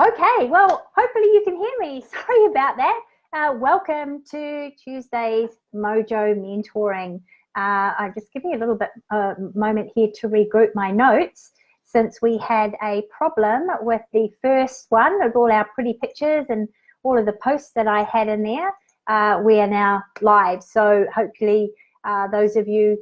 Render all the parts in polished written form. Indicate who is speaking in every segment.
Speaker 1: Okay, well, hopefully you can hear me. Sorry about that. Welcome to Tuesday's Mojo Mentoring. I'm just giving you a little bit moment here to regroup my notes since we had a problem with the first one of all our pretty pictures and all of the posts that I had in there. We are now live, so hopefully those of you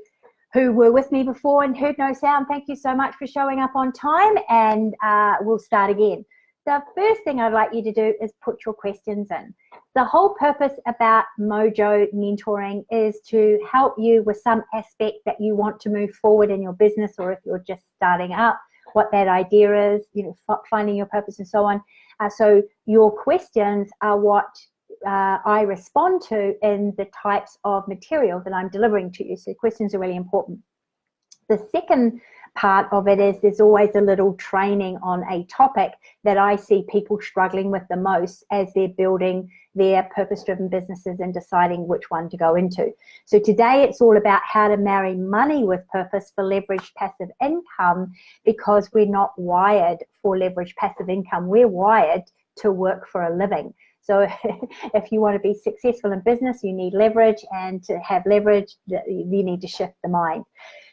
Speaker 1: who were with me before and heard no sound, thank you so much for showing up on time, and we'll start again. The first thing I'd like you to do is put your questions in. The whole purpose about Mojo Mentoring is to help you with some aspect that you want to move forward in your business, or if you're just starting up, what that idea is, finding your purpose and so on. So your questions are what I respond to in the types of material that I'm delivering to you. So questions are really important. The second part of it is there's always a little training on a topic that I see people struggling with the most as they're building their purpose-driven businesses and deciding which one to go into. So today it's all about how to marry money with purpose for leveraged passive income, because we're not wired for leveraged passive income. We're wired to work for a living. So if you want to be successful in business, you need leverage, and to have leverage, you need to shift the mind.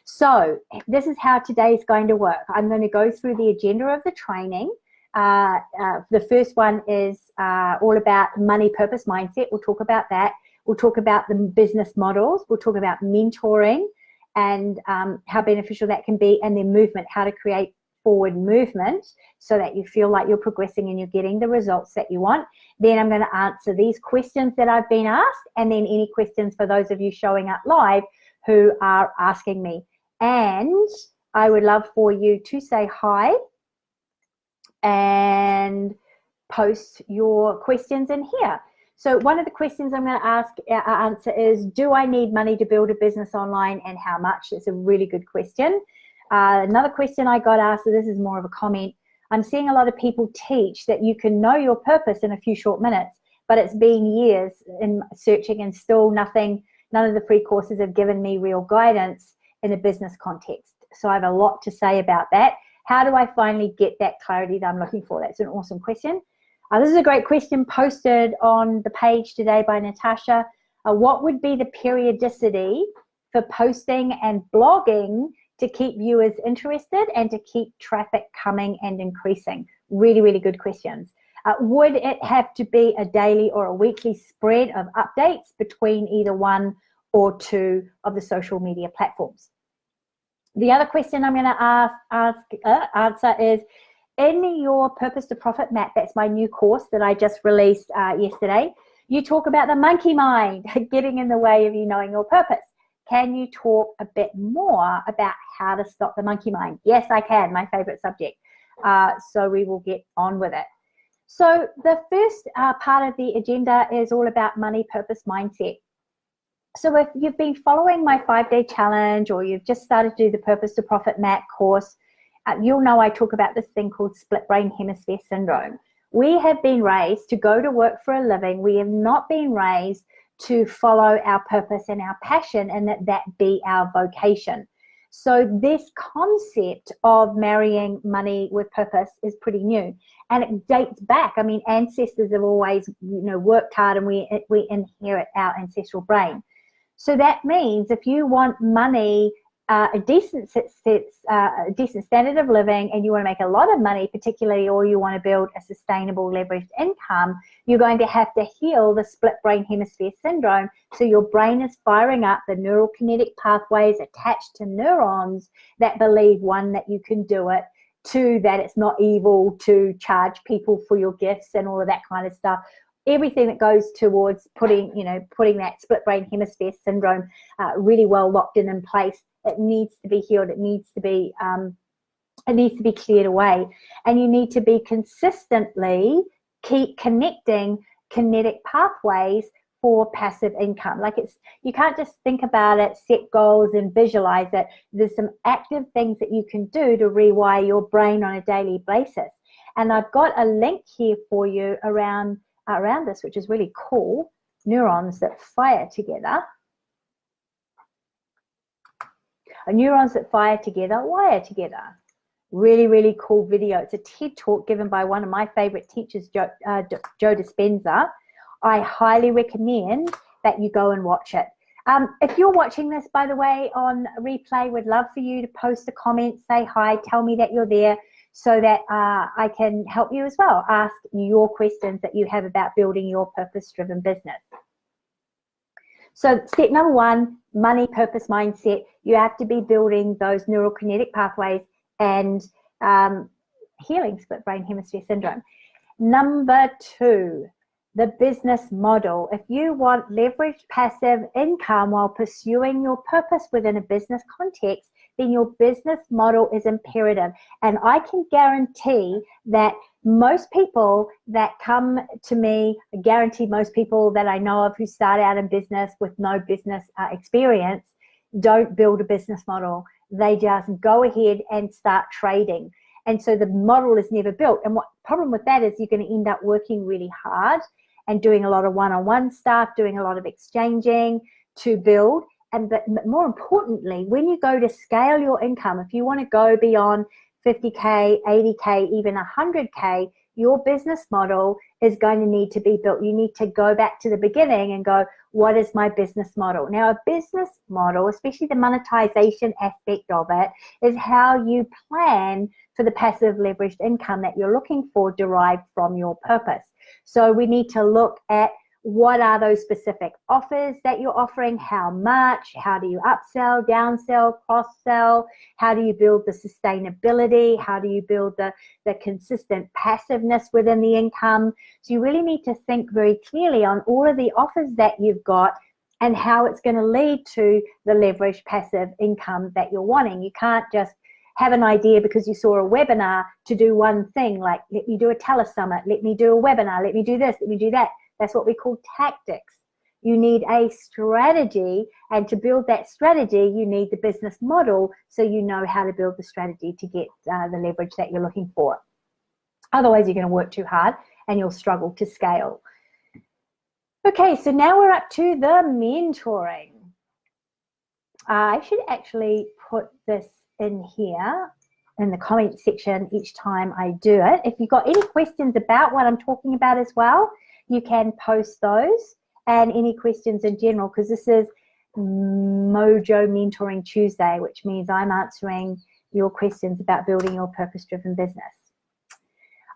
Speaker 1: So this is how today's going to work. I'm going to go through the agenda of the training. The first one is all about money, purpose, mindset. We'll talk about that. We'll talk about the business models. We'll talk about mentoring and how beneficial that can be, and then movement, how to create forward movement so that you feel like you're progressing and you're getting the results that you want. Then I'm going to answer these questions that I've been asked, and then any questions for those of you showing up live who are asking me. And I would love for you to say hi and post your questions in here. So one of the questions I'm going to answer is, do I need money to build a business online, and how much? It's a really good question. Another question I got asked, so this is more of a comment. I'm seeing a lot of people teach that you can know your purpose in a few short minutes, but it's been years in searching and still none of the free courses have given me real guidance in a business context. So I have a lot to say about that. How do I finally get that clarity that I'm looking for? That's an awesome question. This is a great question posted on the page today by Natasha. What would be the periodicity for posting and blogging to keep viewers interested and to keep traffic coming and increasing? Really, really good questions. Would it have to be a daily or a weekly spread of updates between either one or two of the social media platforms? The other question I'm going to answer is, in your Purpose to Profit map, that's my new course that I just released yesterday, you talk about the monkey mind getting in the way of you knowing your purpose. Can you talk a bit more about how to stop the monkey mind? Yes, I can, my favorite subject. So we will get on with it. So the first part of the agenda is all about money, purpose, mindset. So if you've been following my 5-day challenge, or you've just started to do the Purpose to Profit map course, you'll know I talk about this thing called split brain hemisphere syndrome. We have been raised to go to work for a living. We have not been raised to follow our purpose and our passion, and that be our vocation. So this concept of marrying money with purpose is pretty new, and it dates back. I mean, ancestors have always, worked hard, and we inherit our ancestral brain. So that means if you want money, a decent standard of living, and you want to make a lot of money, particularly, or you want to build a sustainable leveraged income, you're going to have to heal the split brain hemisphere syndrome. So your brain is firing up the neural kinetic pathways attached to neurons that believe, one, that you can do it, two, that it's not evil to charge people for your gifts and all of that kind of stuff. Everything that goes towards putting that split brain hemisphere syndrome really well locked in place. It needs to be healed. It needs to be cleared away, and you need to be consistently keep connecting kinetic pathways for passive income. You can't just think about it, set goals, and visualize it. There's some active things that you can do to rewire your brain on a daily basis. And I've got a link here for you around this, which is really cool. Neurons that fire together. Neurons that fire together wire together. Really, really cool video. It's a TED talk given by one of my favorite teachers, Joe Dispenza. I highly recommend that you go and watch it. If you're watching this, by the way, on replay, would love for you to post a comment, say hi, tell me that you're there, so that I can help you as well. Ask your questions that you have about building your purpose-driven business. So step number one, money, purpose, mindset. You have to be building those neurokinetic pathways and healing split brain hemisphere syndrome. Number two, the business model. If you want leveraged passive income while pursuing your purpose within a business context, then your business model is imperative. And I can guarantee that most people that come to me, I guarantee most people that I know of who start out in business with no business experience, don't build a business model. They just go ahead and start trading. And so the model is never built. And what problem with that is you're going to end up working really hard and doing a lot of one-on-one stuff, doing a lot of exchanging to build. But more importantly, when you go to scale your income, if you want to go beyond 50K, 80K, even 100K, your business model is going to need to be built. You need to go back to the beginning and go, what is my business model? Now, a business model, especially the monetization aspect of it, is how you plan for the passive leveraged income that you're looking for derived from your purpose. So we need to look at what are those specific offers that you're offering, how much, how do you upsell, downsell, cross-sell, how do you build the sustainability, how do you build the consistent passiveness within the income. So you really need to think very clearly on all of the offers that you've got and how it's going to lead to the leveraged passive income that you're wanting. You can't just have an idea because you saw a webinar to do one thing, like let me do a telesummit, let me do a webinar, let me do this, let me do that. That's what we call tactics. You need a strategy, and to build that strategy, you need the business model so you know how to build the strategy to get the leverage that you're looking for. Otherwise, you're going to work too hard and you'll struggle to scale. Okay, so now we're up to the mentoring. I should actually put this in here in the comment section each time I do it. If you've got any questions about what I'm talking about as well, you can post those, and any questions in general, because this is Mojo Mentoring Tuesday, which means I'm answering your questions about building your purpose-driven business.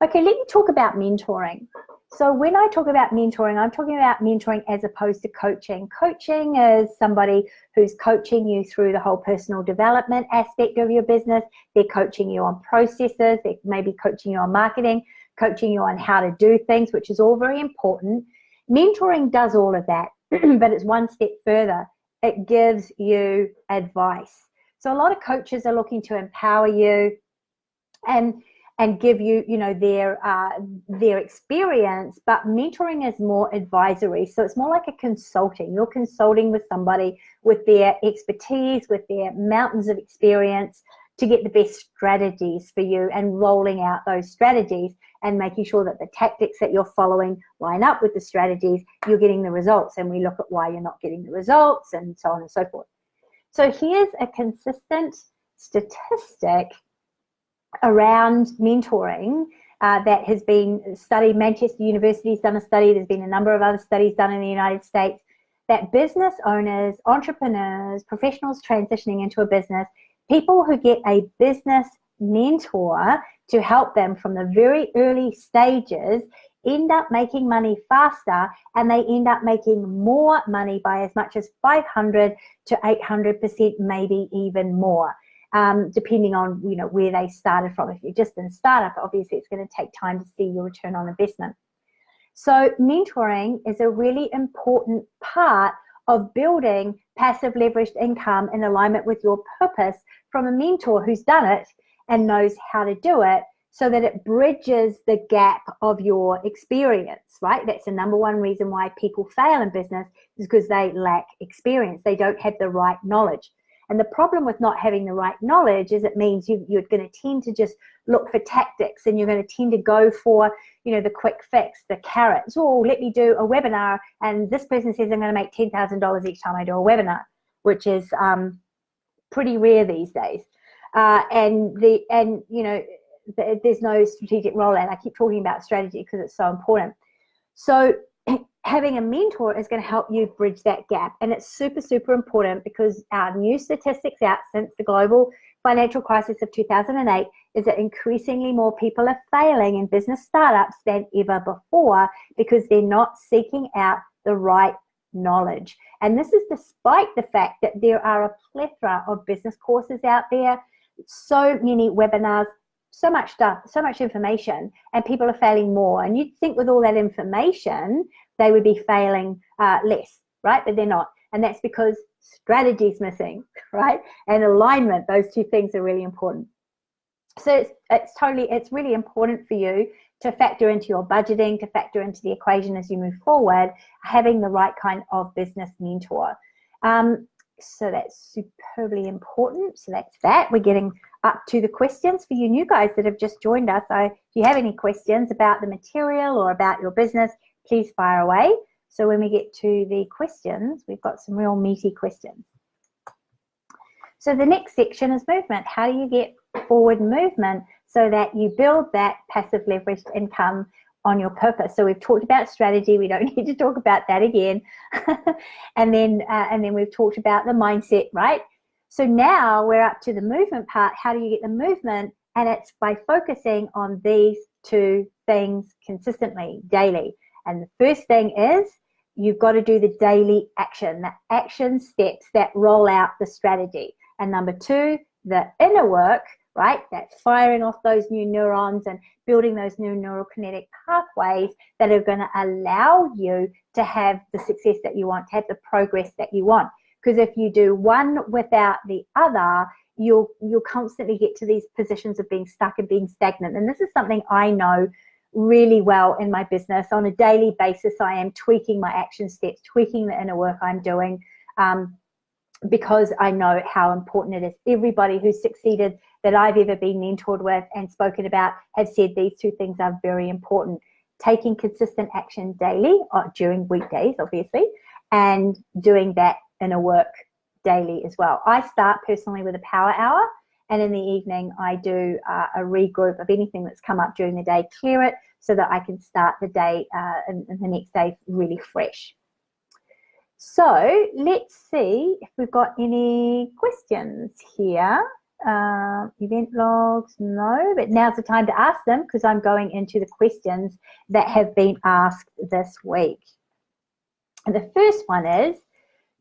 Speaker 1: Okay, let me talk about mentoring. So when I talk about mentoring, I'm talking about mentoring as opposed to coaching. Coaching is somebody who's coaching you through the whole personal development aspect of your business. They're coaching you on processes. They may be coaching you on marketing, coaching you on how to do things, which is all very important. Mentoring does all of that, but it's one step further. It gives you advice. So a lot of coaches are looking to empower you and give you, their experience, but mentoring is more advisory. So it's more like a consulting. You're consulting with somebody with their expertise, with their mountains of experience to get the best strategies for you and rolling out those strategies and making sure that the tactics that you're following line up with the strategies, you're getting the results. And we look at why you're not getting the results and so on and so forth. So here's a consistent statistic around mentoring that has been studied. Manchester University's done a study. There's been a number of other studies done in the United States that business owners, entrepreneurs, professionals transitioning into a business, people who get a business mentor to help them from the very early stages end up making money faster, and they end up making more money by as much as 500 to 800%, maybe even more. Depending on where they started from. If you're just in startup, obviously it's going to take time to see your return on investment. So mentoring is a really important part of building passive leveraged income in alignment with your purpose from a mentor who's done it and knows how to do it, so that it bridges the gap of your experience, right? That's the number one reason why people fail in business, is because they lack experience. They don't have the right knowledge. And the problem with not having the right knowledge is it means you're going to tend to just look for tactics, and you're going to tend to go for, the quick fix, the carrots. Oh, let me do a webinar, and this person says I'm going to make $10,000 each time I do a webinar, which is pretty rare these days. and you know, there's no strategic rollout. I keep talking about strategy because it's so important. So having a mentor is going to help you bridge that gap, and it's super, super important because our new statistics out since the global financial crisis of 2008 is that increasingly more people are failing in business startups than ever before because they're not seeking out the right knowledge. And this is despite the fact that there are a plethora of business courses out there, so many webinars, so much stuff, so much information, and people are failing more. And you'd think with all that information, they would be failing less, right? But they're not. And that's because strategy is missing, right? And alignment, those two things are really important. So it's really important for you to factor into your budgeting, to factor into the equation as you move forward, having the right kind of business mentor. So that's superbly important. So that's that. We're getting up to the questions for you new guys that have just joined us. So if you have any questions about the material or about your business, please fire away. So when we get to the questions, we've got some real meaty questions. So the next section is movement. How do you get forward movement so that you build that passive leveraged income on your purpose? So we've talked about strategy. We don't need to talk about that again. and then we've talked about the mindset, right? So now we're up to the movement part. How do you get the movement? And it's by focusing on these two things consistently, daily. And the first thing is you've got to do the daily action, the action steps that roll out the strategy. And number two, the inner work, right? That's firing off those new neurons and building those new neurokinetic pathways that are going to allow you to have the success that you want, to have the progress that you want. Because if you do one without the other, you'll constantly get to these positions of being stuck and being stagnant. And this is something I know really well in my business. On a daily basis, I am tweaking my action steps, tweaking the inner work I'm doing, because I know how important it is. Everybody who's succeeded that I've ever been mentored with and spoken about have said these two things are very important. Taking consistent action daily, during weekdays, obviously, and doing that inner work daily as well. I start personally with a power hour, and in the evening I do a regroup of anything that's come up during the day, clear it so that I can start the day and the next day really fresh. So let's see if we've got any questions here. Event logs, no, but now's the time to ask them because I'm going into the questions that have been asked this week. And the first one is,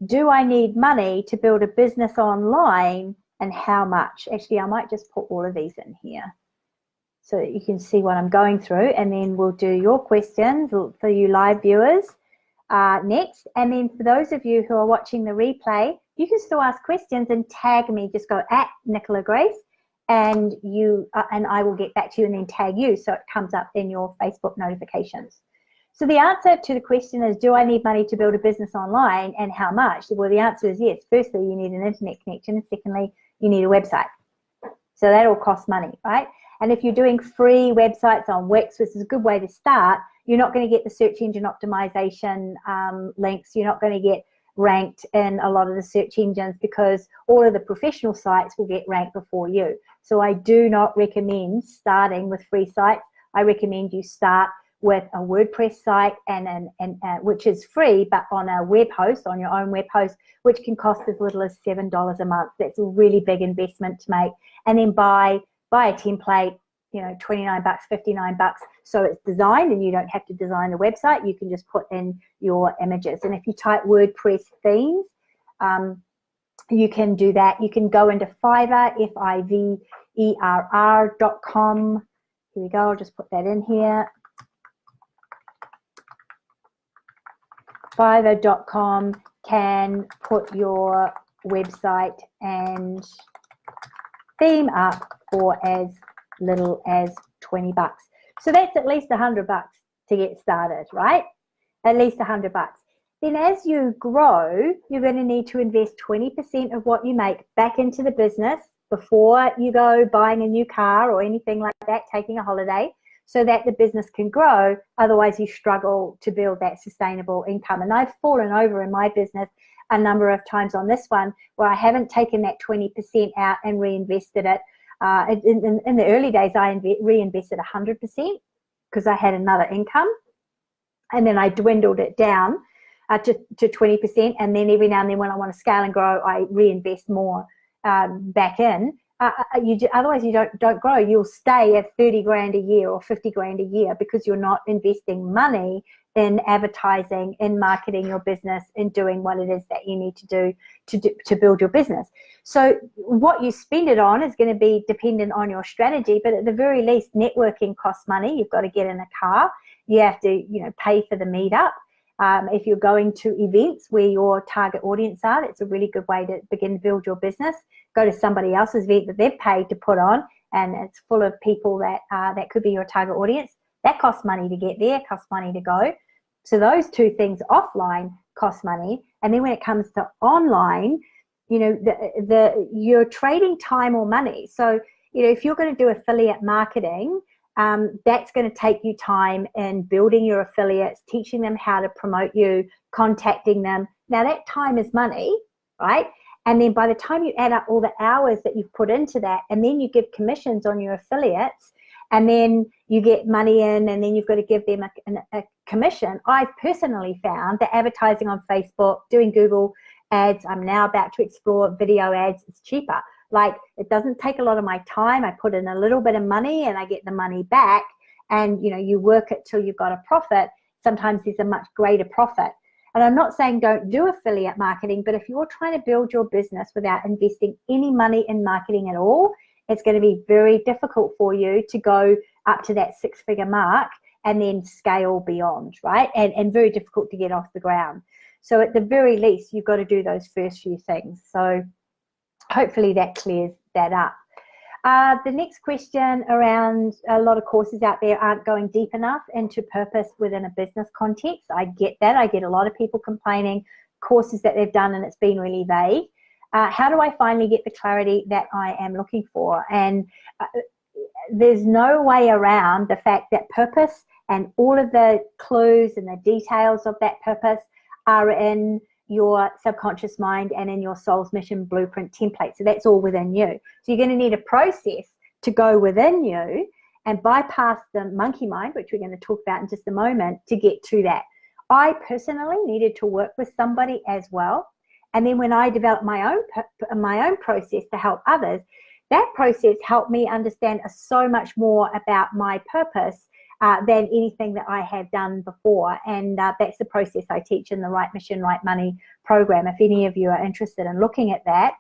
Speaker 1: do I need money to build a business online, and how much? Actually, I might just put all of these in here so that you can see what I'm going through, and then we'll do your questions for you live viewers next. And then for those of you who are watching the replay, you can still ask questions and tag me. Just go at Nicola Grace, and I will get back to you and then tag you so it comes up in your Facebook notifications. So the answer to the question is, do I need money to build a business online, and how much? Well, the answer is yes. Firstly, you need an internet connection, and secondly, you need a website. So that all costs money, right? And if you're doing free websites on Wix, which is a good way to start, you're not going to get the search engine optimization links. You're not going to get ranked in a lot of the search engines because all of the professional sites will get ranked before you. So I do not recommend starting with free sites. I recommend you start with a WordPress site and which is free, but on a web host, on your own web host, which can cost as little as $7 a month. That's a really big investment to make. And then buy a template, you know, $29, $59. So it's designed and you don't have to design the website. You can just put in your images. And if you type WordPress themes, you can do that. You can go into Fiverr, Fiverr.com. Here we go. I'll just put that in here. Fiverr.com can put your website and theme up for as little as $20. So that's at least $100 to get started, right? At least $100. Then as you grow, you're going to need to invest 20% of what you make back into the business before you go buying a new car or anything like that, taking a holiday, so that the business can grow. Otherwise, you struggle to build that sustainable income. And I've fallen over in my business a number of times on this one where I haven't taken that 20% out and reinvested it. In the early days, I reinvested 100% because I had another income, and then I dwindled it down to 20%, and then every now and then when I want to scale and grow, I reinvest more back in. Otherwise you don't grow. You'll stay at 30 grand a year or 50 grand a year because you're not investing money in advertising, in marketing your business, in doing what it is that you need to do to build your business. So what you spend it on is going to be dependent on your strategy, but at the very least, networking costs money. You've got to get in a car. You have to, pay for the meetup. If you're going to events where your target audience are, that's a really good way to begin to build your business. Go to somebody else's event that they've paid to put on, and it's full of people that could be your target audience. That costs money to get there, costs money to go. So those two things offline cost money. And then when it comes to online, you're trading time or money. So, if you're going to do affiliate marketing, that's going to take you time in building your affiliates, teaching them how to promote you, contacting them. Now that time is money, right? And then by the time you add up all the hours that you've put into that, and then you give commissions on your affiliates, and then you get money in, and then you've got to give them a commission. I've personally found that advertising on Facebook, doing Google ads, I'm now about to explore video ads, it's cheaper. Like, it doesn't take a lot of my time. I put in a little bit of money and I get the money back, and you work it till you've got a profit. Sometimes there's a much greater profit. And I'm not saying don't do affiliate marketing, but if you're trying to build your business without investing any money in marketing at all, it's going to be very difficult for you to go up to that six-figure mark and then scale beyond, right? And very difficult to get off the ground. So at the very least, you've got to do those first few things. So hopefully that clears that up. The next question around a lot of courses out there aren't going deep enough into purpose within a business context. I get that. I get a lot of people complaining courses that they've done and it's been really vague. How do I finally get the clarity that I am looking for? And there's no way around the fact that purpose and all of the clues and the details of that purpose are in your subconscious mind and in your soul's mission blueprint template. So that's all within you. So you're going to need a process to go within you and bypass the monkey mind, which we're going to talk about in just a moment, to get to that. I personally needed to work with somebody as well. And then when I developed my own process to help others, that process helped me understand so much more about my purpose than anything that I have done before. And that's the process I teach in the Right Mission, Right Money program. If any of you are interested in looking at that,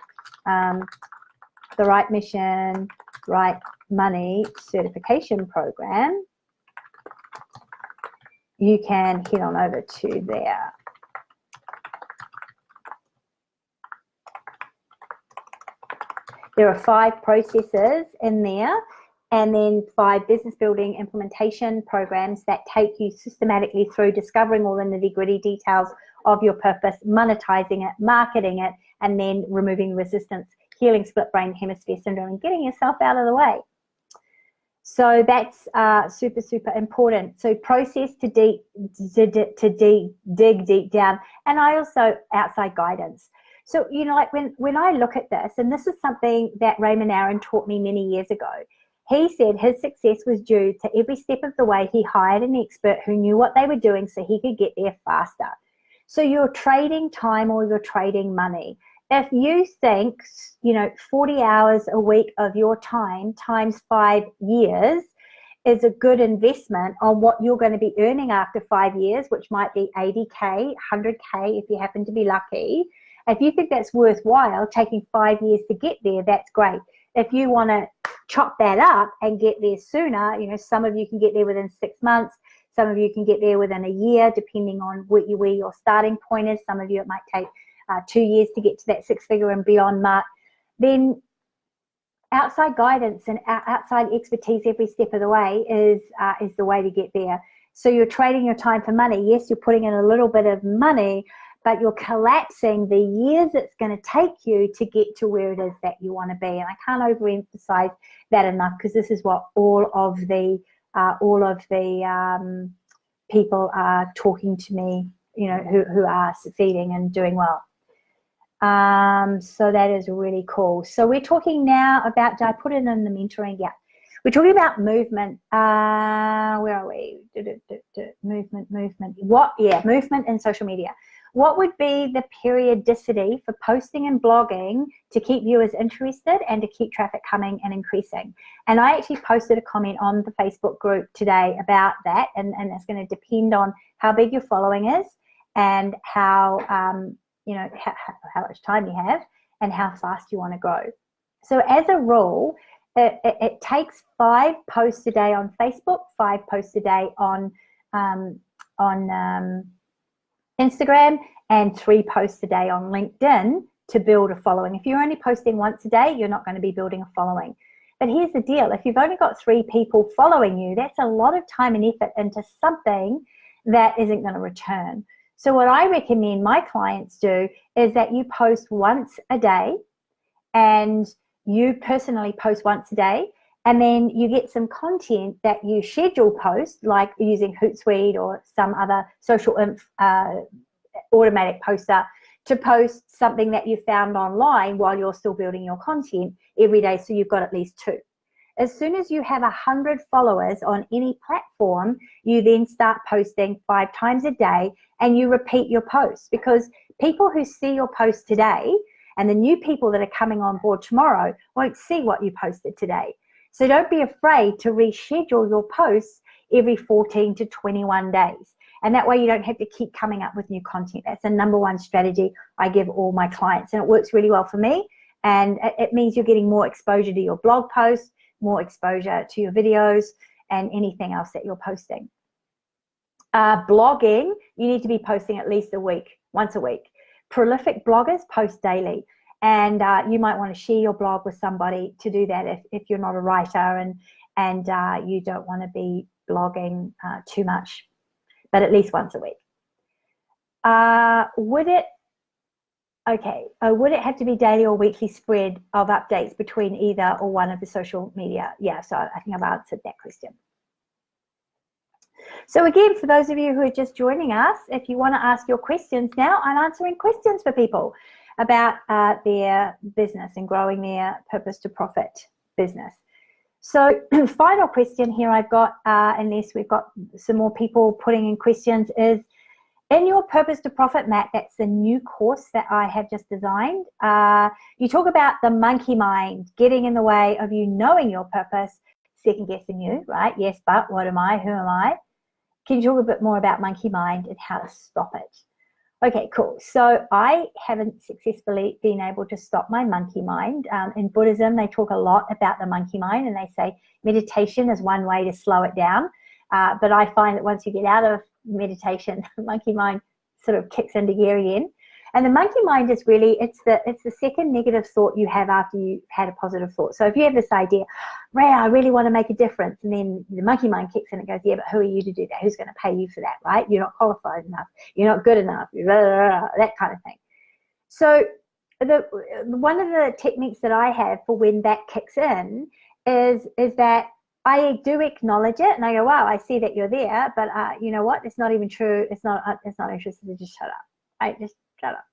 Speaker 1: the Right Mission, Right Money certification program, you can head on over to there. There are 5 processes in there, and then 5 business building implementation programs that take you systematically through discovering all the nitty-gritty details of your purpose, monetizing it, marketing it, and then removing resistance, healing split brain hemisphere syndrome, and getting yourself out of the way. So that's super, super important. So process to dig deep down, and I also outside guidance. So, like when I look at this, and this is something that Raymond Aaron taught me many years ago, he said his success was due to every step of the way he hired an expert who knew what they were doing so he could get there faster. So you're trading time or you're trading money. If you think, 40 hours a week of your time times 5 years is a good investment on what you're going to be earning after 5 years, which might be 80K, 100K if you happen to be lucky. If you think that's worthwhile, taking 5 years to get there, that's great. If you want to chop that up and get there sooner, some of you can get there within 6 months. Some of you can get there within a year, depending on where your starting point is. Some of you, it might take 2 years to get to that 6-figure and beyond mark. Then outside guidance and outside expertise every step of the way is the way to get there. So you're trading your time for money. Yes, you're putting in a little bit of money, but you're collapsing the years it's going to take you to get to where it is that you want to be. And I can't overemphasize that enough, because this is what all of the people are talking to me, who are succeeding and doing well. So that is really cool. So we're talking now about, did I put it in the mentoring? Yeah. We're talking about movement. Where are we? Movement. Movement in social media. What would be the periodicity for posting and blogging to keep viewers interested and to keep traffic coming and increasing? And I actually posted a comment on the Facebook group today about that, and it's going to depend on how big your following is and how how much time you have and how fast you want to grow. So as a rule, it takes 5 posts a day on Facebook, 5 posts a day on Instagram, and 3 posts a day on LinkedIn to build a following. If you're only posting once a day, you're not going to be building a following. But here's the deal. If you've only got 3 people following you, that's a lot of time and effort into something that isn't going to return. So what I recommend my clients do is that you post once a day, and you personally post once a day, and then you get some content that you schedule post, like using Hootsuite or some other social automatic poster, to post something that you found online while you're still building your content every day, so you've got at least 2. As soon as you have 100 followers on any platform, you then start posting 5 times a day, and you repeat your posts, because people who see your post today and the new people that are coming on board tomorrow won't see what you posted today. So don't be afraid to reschedule your posts every 14 to 21 days. And that way you don't have to keep coming up with new content. That's the #1 strategy I give all my clients, and it works really well for me. And it means you're getting more exposure to your blog posts, more exposure to your videos, and anything else that you're posting. Blogging, you need to be posting at least once a week. Prolific bloggers post daily, and you might want to share your blog with somebody to do that if you're not a writer and you don't want to be blogging too much, but at least once a week. Would it have to be daily or weekly spread of updates between either or one of the social media? Yeah, so I think I've answered that question. So again, for those of you who are just joining us, if you want to ask your questions now, I'm answering questions for people about their business and growing their purpose to profit business. So final question here I've got, unless we've got some more people putting in questions, is in your purpose to profit map, that's the new course that I have just designed. You talk about the monkey mind getting in the way of you knowing your purpose, second guessing you, right? Yes, but what am I? Who am I? Can you talk a bit more about monkey mind and how to stop it? Okay, cool. So I haven't successfully been able to stop my monkey mind. In Buddhism, they talk a lot about the monkey mind, and they say meditation is one way to slow it down. But I find that once you get out of meditation, the monkey mind sort of kicks into gear again. And the monkey mind is really, it's the second negative thought you have after you had a positive thought. So if you have this idea, Ray, I really want to make a difference, and then the monkey mind kicks in and goes, yeah, but who are you to do that? Who's going to pay you for that, right? You're not qualified enough. You're not good enough. That kind of thing. So one of the techniques that I have for when that kicks in is that I do acknowledge it, and I go, wow, I see that you're there, but you know what? It's not even true. It's not interested. So just shut up. Right? Just shut up.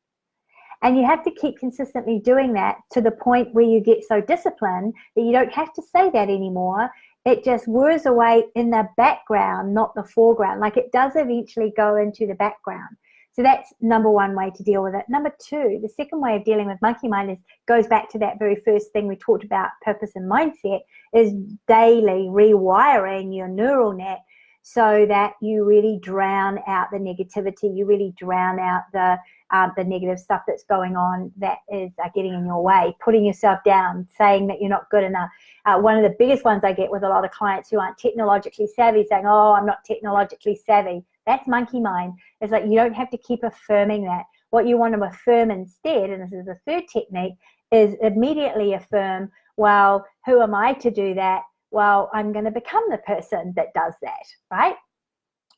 Speaker 1: And you have to keep consistently doing that to the point where you get so disciplined that you don't have to say that anymore. It just whirs away in the background, not the foreground. Like it does eventually go into the background. So that's #1 way to deal with it. #2, the second way of dealing with monkey mind goes back to that very first thing we talked about, purpose and mindset, is daily rewiring your neural net so that you really drown out the negativity, you really drown out the negative stuff that's going on that is getting in your way, putting yourself down, saying that you're not good enough. One of the biggest ones I get with a lot of clients who aren't technologically savvy, saying, oh, I'm not technologically savvy. That's monkey mind. It's like you don't have to keep affirming that. What you want to affirm instead, and this is the third technique, is immediately affirm, well, who am I to do that? Well, I'm going to become the person that does that, right?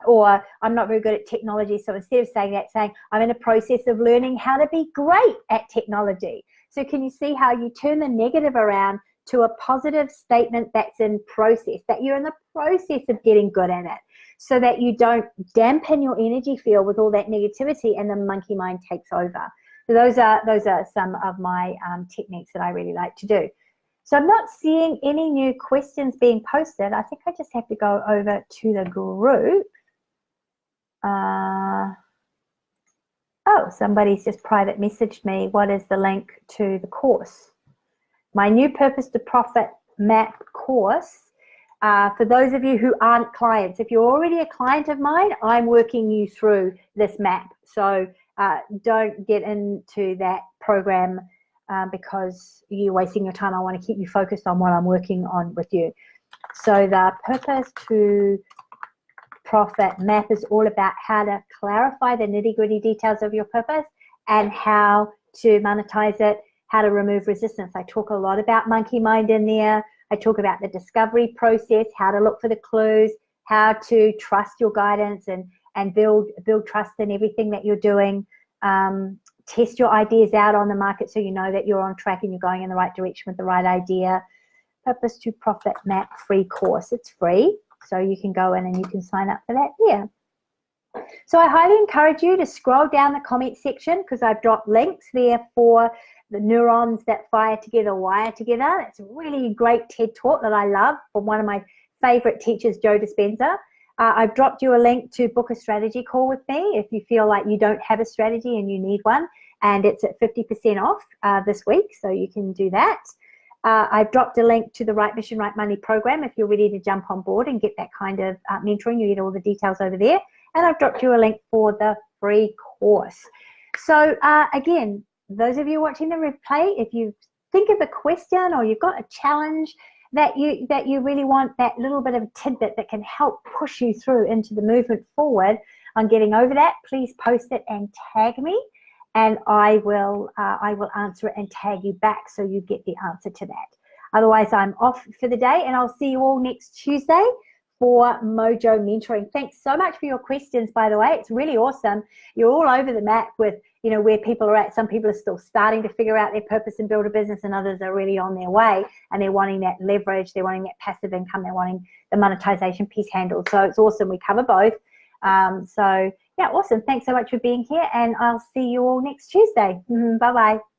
Speaker 1: Or I'm not very good at technology, so instead of saying that, saying I'm in a process of learning how to be great at technology. So can you see how you turn the negative around to a positive statement that's in process, that you're in the process of getting good at it, so that you don't dampen your energy field with all that negativity and the monkey mind takes over. So those are some of my techniques that I really like to do. So I'm not seeing any new questions being posted. I think I just have to go over to the group. Oh, somebody's just private messaged me. What is the link to the course? My new Purpose to Profit map course. For those of you who aren't clients, if you're already a client of mine, I'm working you through this map. So don't get into that program because you're wasting your time. I want to keep you focused on what I'm working on with you. So the Purpose to Profit map is all about how to clarify the nitty-gritty details of your purpose and how to monetize it, how to remove resistance. I talk a lot about monkey mind in there. I talk about the discovery process, how to look for the clues, how to trust your guidance and build trust in everything that you're doing. Test your ideas out on the market so you know that you're on track and you're going in the right direction with the right idea. Purpose to Profit map free course. It's free. So you can go in and you can sign up for that here. So I highly encourage you to scroll down the comment section because I've dropped links there for the neurons that fire together, wire together. It's a really great TED talk that I love from one of my favorite teachers, Joe Dispenza. I've dropped you a link to book a strategy call with me if you feel like you don't have a strategy and you need one. And it's at 50% off this week, so you can do that. I've dropped a link to the Right Mission, Right Money program if you're ready to jump on board and get that kind of mentoring. You get all the details over there. And I've dropped you a link for the free course. So again, those of you watching the replay, if you think of a question or you've got a challenge that you really want that little bit of tidbit that can help push you through into the movement forward on getting over that, please post it and tag me. And I will answer it and tag you back so you get the answer to that. Otherwise, I'm off for the day and I'll see you all next Tuesday for Mojo Mentoring. Thanks so much for your questions, by the way. It's really awesome. You're all over the map with, you know, where people are at. Some people are still starting to figure out their purpose and build a business, and others are really on their way and they're wanting that leverage, they're wanting that passive income, they're wanting the monetization piece handled. So it's awesome. We cover both. So yeah, awesome. Thanks so much for being here and I'll see you all next Tuesday. Bye-bye.